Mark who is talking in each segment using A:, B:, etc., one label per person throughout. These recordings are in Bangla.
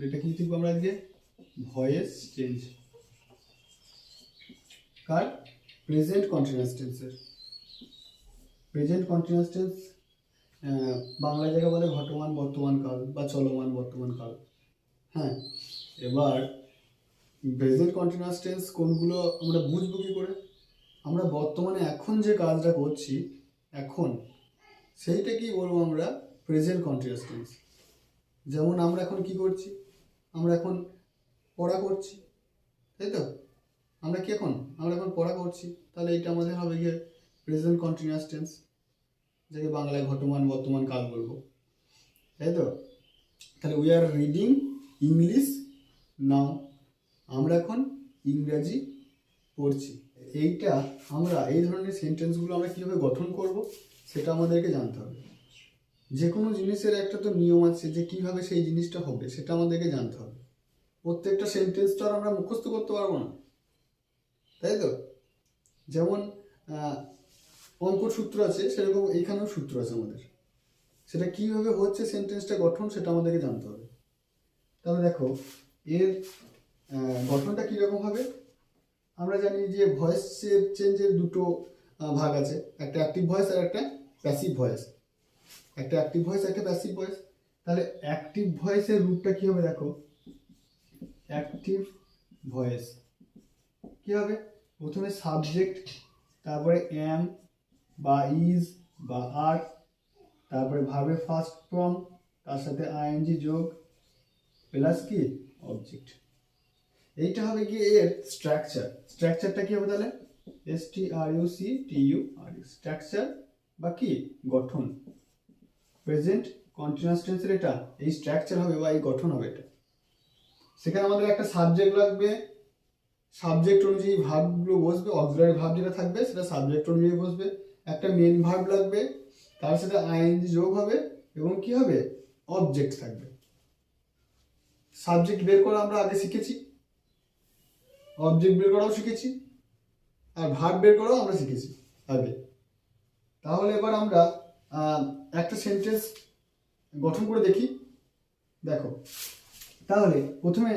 A: এটা কি শিখবো আমরা আজকে? ভয়েস চেঞ্জ কার? প্রেজেন্ট কন্টিনিউয়াস টেন্সের। প্রেজেন্ট কন্টিনিউয়াস টেন্স বাংলা জায়গা বলে ঘটমান বর্তমান কাল বা চলমান বর্তমান কাল। হ্যাঁ, এবার প্রেজেন্ট কন্টিনিউয়াস টেন্স কোনগুলো আমরা বুঝবো কী করে? আমরা বর্তমানে এখন যে কাজটা করছি এখন, সেইটা কি বলবো আমরা? Present continuous tense. যেমন আমরা এখন কি করছি? আমরা এখন পড়া করছি, তাই তো? আমরা এখন পড়া করছি, তাহলে এটা আমাদের হবে গিয়ে প্রেজেন্ট কন্টিনিউয়াস টেন্স, যাকে বাংলায় ঘটমান বর্তমান কাল বলবো, তাই তো? তাহলে উই আর রিডিং ইংলিশ নাও, আমরা এখন ইংরাজি পড়ছি। এইটা আমরা এই ধরনের সেন্টেন্সগুলো আমরা কীভাবে গঠন করব সেটা আমাদেরকে জানতে হবে। যে কোনো জিনিসের একটা তো নিয়ম আছে যে কীভাবে সেই জিনিসটা হবে, সেটা আমাদেরকে জানতে হবে। প্রত্যেকটা সেন্টেন্স তো আর আমরা মুখস্থ করতে পারবো না, তাই তো? যেমন অঙ্কর সূত্র আছে, সেরকম এইখানেও সূত্র আছে আমাদের। সেটা কীভাবে হচ্ছে সেন্টেন্সটা গঠন, সেটা আমাদেরকে জানতে হবে। তাহলে দেখো এর গঠনটা কীরকম হবে। আমরা জানি যে ভয়েস চেঞ্জের দুটো ভাগ আছে, একটা অ্যাক্টিভ ভয়েস আর একটা প্যাসিভ ভয়েস। একটা অ্যাক্টিভ ভয়েস, একটা প্যাসিভ ভয়েস। তাহলে অ্যাক্টিভ ভয়েসের রূপটা কী হবে দেখো। অ্যাক্টিভ ভয়েস কী হবে? প্রথমে সাবজেক্ট, তারপরে এম বা ইজ বা আর, তারপরে ভার্বের ফার্স্ট ফর্ম, তার সাথে আইএনজি যোগ প্লাস কি অবজেক্ট। এইটা হবে কি এর স্ট্রাকচার। স্ট্রাকচারটা কি হবে তাহলে? STRUCTUR, স্ট্রাকচার বা কি গঠন। প্রেজেন্ট কন্টিনিউয়াস টেন্সের এটা এই স্ট্রাকচার হবে বা এই গঠন হবে এটা। সেখানে আমাদের একটা সাবজেক্ট লাগবে, সাবজেক্ট অনুযায়ী ভার্বগুলো বসবে, অক্সিলারি ভার্ব যেটা থাকবে সেটা সাবজেক্ট অনুযায়ী বসবে। একটা মেন ভার্ব লাগবে, তার সাথে আইএনজি যোগ হবে এবং কি হবে অবজেক্ট থাকবে। সাবজেক্ট বের করা আমরা আগে শিখেছি, অবজেক্ট বের করাও শিখেছি, আর ভার্ব বের করাও আমরা শিখেছি আগে। তাহলে এবার আমরা একটা সেন্টেন্স গঠন করে দেখি। দেখো তাহলে প্রথমে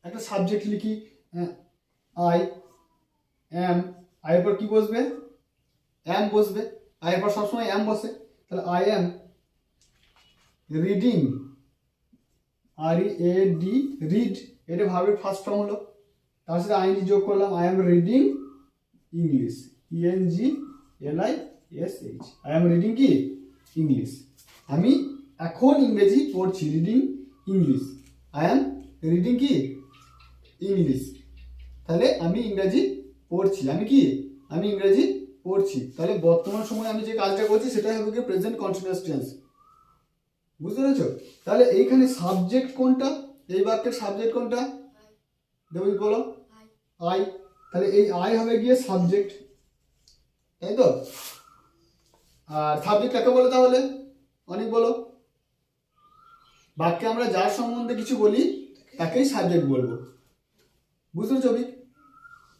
A: একটা সাবজেক্ট লিখি, আই অ্যাম। আয়ের পর কি বসবে? অ্যাম বসবে। আয়ের পর সবসময় অ্যাম বসে। তাহলে I am reading, READ, read, এটা ভার্বের ফার্স্ট ফর্ম হলো। তার সাথে আইএনজি যোগ করলাম, I am reading English, ENGLISH, I am reading কি ইংলিশ, আমি এখন ইংরেজি পড়ছি। Reading English, I am reading কি ইংলিশ। তাহলে আমি ইংরেজি পড়ছি, আমি ইংরেজি পড়ছি। তাহলে বর্তমান সময়ে আমি যে কাজটা করছি সেটাই হবে কি প্রেজেন্ট কন্টিনিউয়াস টেন্স। বুঝতে পেরেছো? তাহলে এইখানে সাবজেক্ট কোনটা? এই বাক্যের সাবজেক্ট কোনটা? দেবী বলো। আই। তাহলে এই আই হবে গিয়ে সাবজেক্ট, তাই তো? আর সাবজেক্ট কাকে বলে তাহলে? অনেক বলো। বাক্যে আমরা যার সম্বন্ধে কিছু বলি তাকেই সাবজেক্ট বলবো। বুঝতে পেরেছো?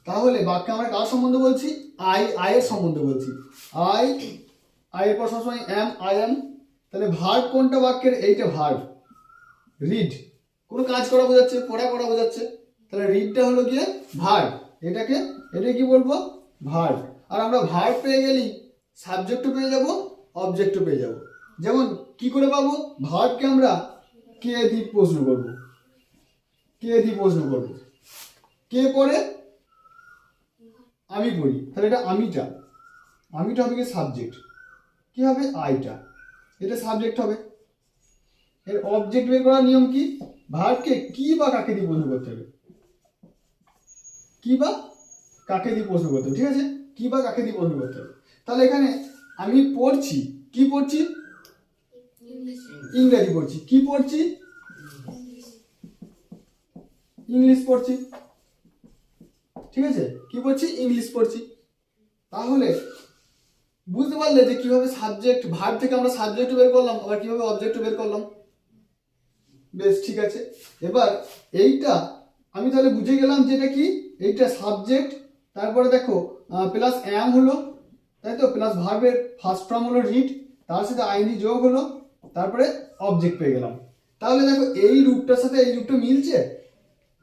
A: তাহলে বাক্যে আমরা কার সম্বন্ধে বলছি? আয়ের সম্বন্ধে বলছি। আয়ের পর সবসময় অ্যাম, আই অ্যাম। তাহলে ভার্ব কোনটা বাক্যের? এইটা ভার্ব। রিড কোনো কাজ করা বোঝাচ্ছে, পড়া করা বোঝাচ্ছে। তাহলে রিডটা হলো গিয়ে ভার্ব। এটা কি বলবো? ভার্ব। আর আমরা ভার্ব পেয়ে গেলেই সাবজেক্টও পেয়ে যাব, অবজেক্টও পেয়ে যাব। যেমন কি করে পাবো? ভার্বকে আমরা কে দিয়ে প্রশ্ন করব, কে পড়ে? আমি পড়ি। তাহলে এটা আমিটা হবে কি সাবজেক্ট। কি হবে? আইটা, এটা সাবজেক্ট হবে। এর অবজেক্ট বের করার নিয়ম কি? ভার্বকে কি বা কাকে দিয়ে প্রশ্ন করতে হবে, ঠিক আছে? কি বা কাকে দিয়ে প্রশ্ন করতে হবে। তাহলে এখানে আমি পড়ছি, কি পড়ছি? ইংরেজি পড়ছি। কি পড়ছি? ইংলিশ পড়ছি। ঠিক আছে? কি পড়ছি? ইংলিশ পড়ছি। তাহলে বুঝতে পারলে যে কিভাবে সাবজেক্ট, ভার্ব থেকে আমরা সাবজেক্ট বের করলাম, আবার কিভাবে অবজেক্ট বের করলাম। বেশ, ঠিক আছে। এবার এইটা আমি তাহলে বুঝে গেলাম যে এটা কি, এইটা সাবজেক্ট। তারপরে দেখো প্লাস অ্যাম হলো, তাই তো? প্লাস ভার্বের ফার্স্ট ফর্ম হলো রিড, তার সাথে আইএনজি যোগ হলো, তারপরে অবজেক্ট পেয়ে গেলাম। তাহলে দেখো এই রূপটার সাথে এই রূপটা মিলছে।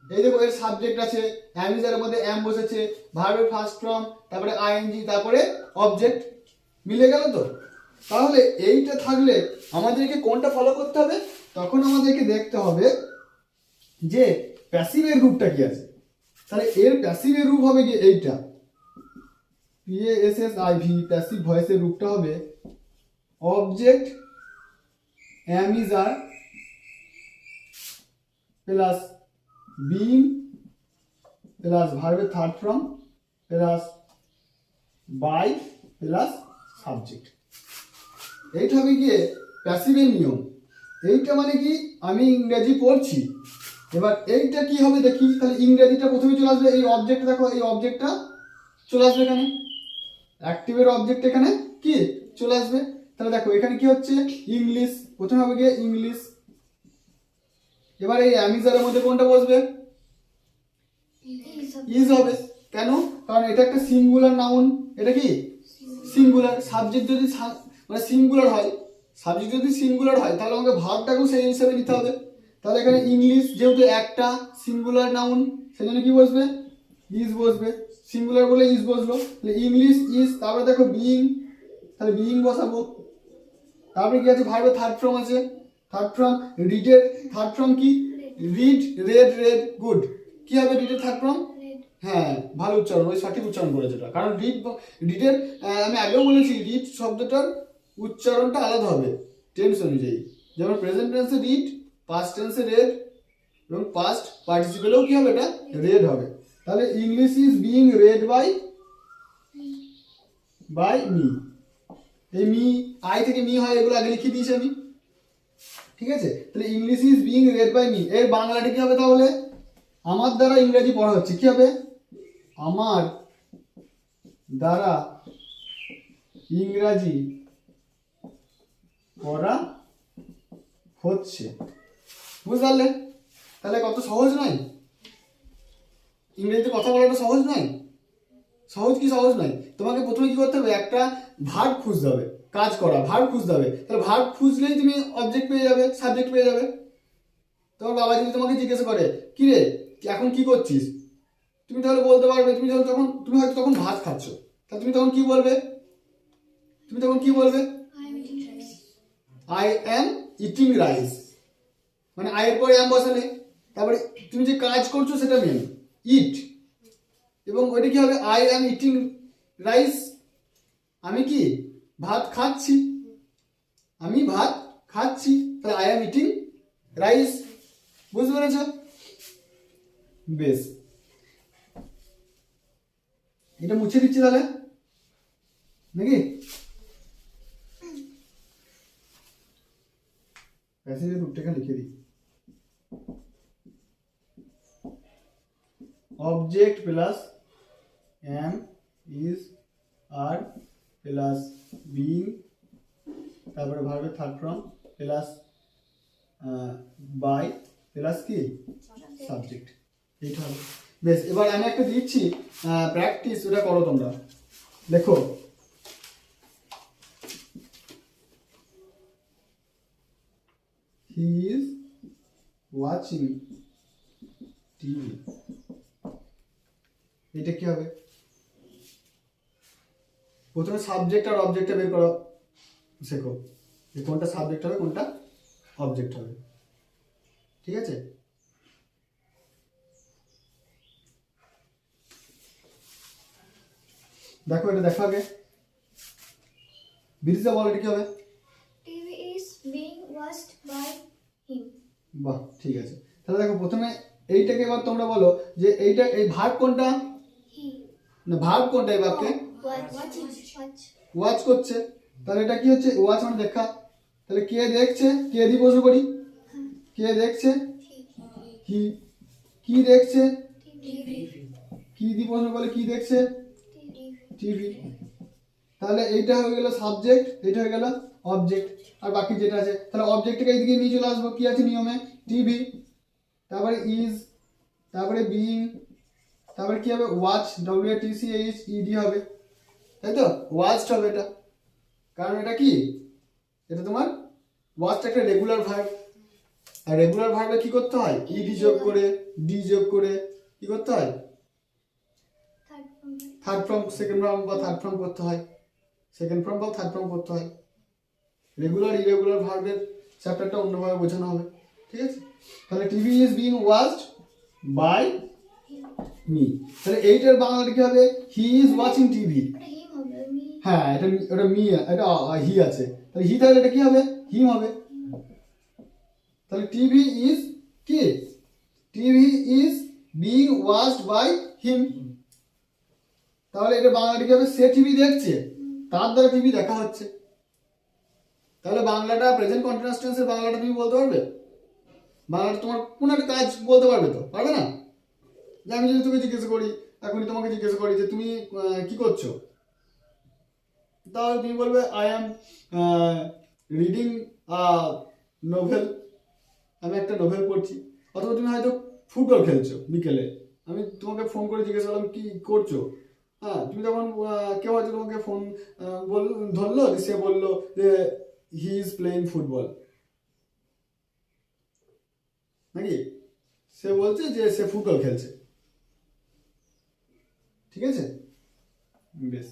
A: এই দেখো এর সাবজেক্ট আছে, অ্যাম ইজ এর মধ্যে অ্যাম বসেছে, ভার্বের ফার্স্ট ফর্ম, তারপরে আইএনজি, তারপরে অবজেক্ট, মিলে গেল তো। তাহলে এইটা থাকলে আমাদেরকে কোনটা ফলো করতে হবে? তখন আমাদেরকে দেখতে হবে যে প্যাসিভের রূপটা কি আছে। তাহলে এর প্যাসিভের রূপ হবে কি এইটা, PASSIV, প্যাসিভ ভয়েসের রূপটা হবে object am is are plus being plus ভার্বের third form plus by plus subject. এইটা হবে গিয়ে প্যাসিভের নিয়ম। এইটা মানে কি, আমি ইংরেজি পড়ছি, এবার এইটা কি হবে দেখি। তাহলে ইংরেজিটা প্রথমে চলে আসবে, এই অবজেক্ট দেখো, এই অবজেক্টটা চলে আসবে এখানে, অ্যাক্টিভের অবজেক্ট এখানে কি চলে আসবে। তাহলে দেখো এখানে কি হচ্ছে, ইংলিশ, প্রথমে হবে গিয়ে ইংলিশ। এবার এই অ্যামিজারের মধ্যে কোনটা বসবে? ইজ হবে। কেন? কারণ এটা একটা সিঙ্গুলার নাউন, এটা কি সিঙ্গুলার। সাবজেক্ট যদি মানে সিঙ্গুলার হয়, সাবজেক্ট যদি সিঙ্গুলার হয় তাহলে আমাকে ভার্বটাকেও সেই হিসাবে নিতে হবে। তাহলে এখানে ইংলিশ যেহেতু একটা সিঙ্গুলার নাউন, সেজন্য কি বসবে? ইজ বসবে। সিঙ্গুলার বলে ইজ বসলো, তাহলে ইংলিশ ইজ। তারপরে দেখো বিইং, তাহলে বিইং বসাবো। তারপরে কি আছে, ভার্বের থার্ড ফর্ম আছে, থার্ড ফর্ম রিডের থার্ড ফর্ম কি, রিড, রেড, রেড, গুড। কি হবে রিডের থার্ড ফর্ম? হ্যাঁ, ভালো উচ্চারণ, ওই সঠিক উচ্চারণ করেছে এটা। কারণ রিডের আমি আগেও বলেছি রিড শব্দটার উচ্চারণটা আলাদা হবে টেন্স অনুযায়ী। যেমন প্রেজেন্ট টেন্সে রিড, পাস্ট টেন্সে রেড, এবং পাস্ট পার্টিসিপেলেও কি হবে, এটা রেড হবে। তাহলে English is being read by me. এই মি, আই থেকে মি হয়, এগুলো আগে লিখে দিয়েছি আমি, ঠিক আছে। তাহলে English is being read by me, এর বাংলাটা কি হবে তাহলে? আমার দ্বারা ইংরেজি পড়া হচ্ছে। কি হবে? আমার দ্বারা ইংরাজি পড়া হচ্ছে। বুঝতে পারলে? তাহলে কত সহজ নয়? ইংরেজিতে কথা বলাটা সহজ নয়? সহজ কি সহজ নয়? তোমাকে প্রথমে কি করতে হবে, একটা ভার্ব খুঁজতে হবে, কাজ করা ভার্ব খুঁজতে হবে। তাহলে ভার্ব খুঁজলেই তুমি অবজেক্ট পেয়ে যাবে, সাবজেক্ট পেয়ে যাবে। তোমার বাবা যদি তোমাকে জিজ্ঞাসা করে কি রে এখন কি করছিস, তুমি তাহলে বলতে পারবে, তুমি যখন তুমি হয়তো তখন ভাত খাচ্ছ, তাহলে তুমি তখন কি বলবে? তুমি তখন কি বলবে? I am eating rice. মানে আয়ের পরে অ্যাম বসালে, তারপরে তুমি যে কাজ করছো সেটা মেন ইট, এবং ওইটা কি হবে, আই অ্যাম ইটিং রাইস, আমি কি ভাত খাচ্ছি, আমি ভাত খাচ্ছি, তাহলে আই অ্যাম ইটিং রাইস। বুঝতে পেরেছ? বেশ, এটা মুছে দিচ্ছি তাহলে নাকি? প্যাসেজের রূপটাকে লিখে দিই, object plus am is are plus being, তারপরে ভার্বের third form plus by plus কি সাবজেক্ট, এইটা হবে। বেশ, এবার আমি একটা দিচ্ছি প্র্যাকটিস, ওটা করো তোমরা। দেখো হি ইজ ওয়াচিং টিভি, এটা কি হবে? প্রথমে সাবজেক্ট আর অবজেক্টটা বের করো, শেখো যে কোনটা সাবজেক্ট হবে কোনটা অবজেক্ট হবে, ঠিক আছে? দেখো এটা দেখো আগে, বিদিশা বল এটা কি হবে?
B: TV is being watched by him.
A: বাহ, ঠিক আছে। তাহলে দেখো প্রথমে এইটাকে এবার তোমরা বলো যে এইটা, এই ভার্ব কোনটা,
B: হি,
A: না ভার্ব কোনটা এই বাক্যে? ওয়াচ করছে, তাহলে এটা কি হচ্ছে, ওয়াচ মানে দেখা। তাহলে কে দেখছে, কে দিয়ে প্রশ্ন করি, কে দেখছে, কি, কি দেখছে, কি দিয়ে প্রশ্ন করলে কি দেখছে, টিভি। তাহলে এইটা হয়ে গেল সাবজেক্ট, এটা হয়ে গেল অবজেক্ট, আর বাকি যেটা আছে তাহলে অবজেক্টটাকে এইদিকে নিয়ে চলে আসবো, কি আছে নিয়মে, টিভি, তারপরে ইজ, তারপরে বিইং, তারপরে কি হবে, ওয়াচ, WATCHED হবে, তাই তো? ওয়াচড হবে এটা, কারণ এটা কি, এটা তোমার ওয়াচটা একটা রেগুলার ভার্ব, আর রেগুলার ভার্বে কি করতে হয়? ইডি যোগ করে, ডি যোগ করে কি করতে হয়? থার্ড ফর্ম, সেকেন্ড ফর্ম বা থার্ড ফর্ম করতে হয়, সেকেন্ড ফর্ম বা থার্ড ফর্ম করতে হয়। রেগুলার ইরেগুলার ভার্বের চ্যাপ্টারটা অন্যভাবে বোঝানো হবে, ঠিক আছে? তাহলে TV is being watched by me, তাহলে এইটার বাংলাটা কি হবে? He is watching TV. হ্যাঁ, এটা ওটা মি, এটা হি আছে, তাহলে হি, তাহলে এটা কি হবে? হিম হবে। তাহলে টিভি ইজ কি? TV is being watched by him. তাহলে এটা বাংলাটা কি হবে? সে টিভি দেখছে, তার দ্বারা টিভি দেখা হচ্ছে। তাহলে বাংলাটা প্রেজেন্ট কন্টিনিউয়াস টেন্সের বাংলাটা তুমি বলতে পারবে? বাংলাটা তোমার কোনো একটা কাজ বলতে পারবে তো? পারবে না? যে আমি যদি তোকে জিজ্ঞেস করি, এখনই তোমাকে জিজ্ঞেস করি যে তুমি কি করছো, তাহলে তুমি বলবে আই অ্যাম রিডিং নোভেল, আমি একটা নোভেল পড়ছি। অথবা তুমি হয়তো ফুটবল খেলছো বিকেলে, আমি তোমাকে ফোন করে জিজ্ঞেস করলাম কি করছো, হ্যাঁ, তুমি তখন কেউ হয়তো তোমাকে ফোন ধরলো, সে বললো যে হি ইজ প্লেইং ফুটবল, নাকি? সে বলছে যে সে ফুটবল খেলছে, ঠিক আছে? বেশ।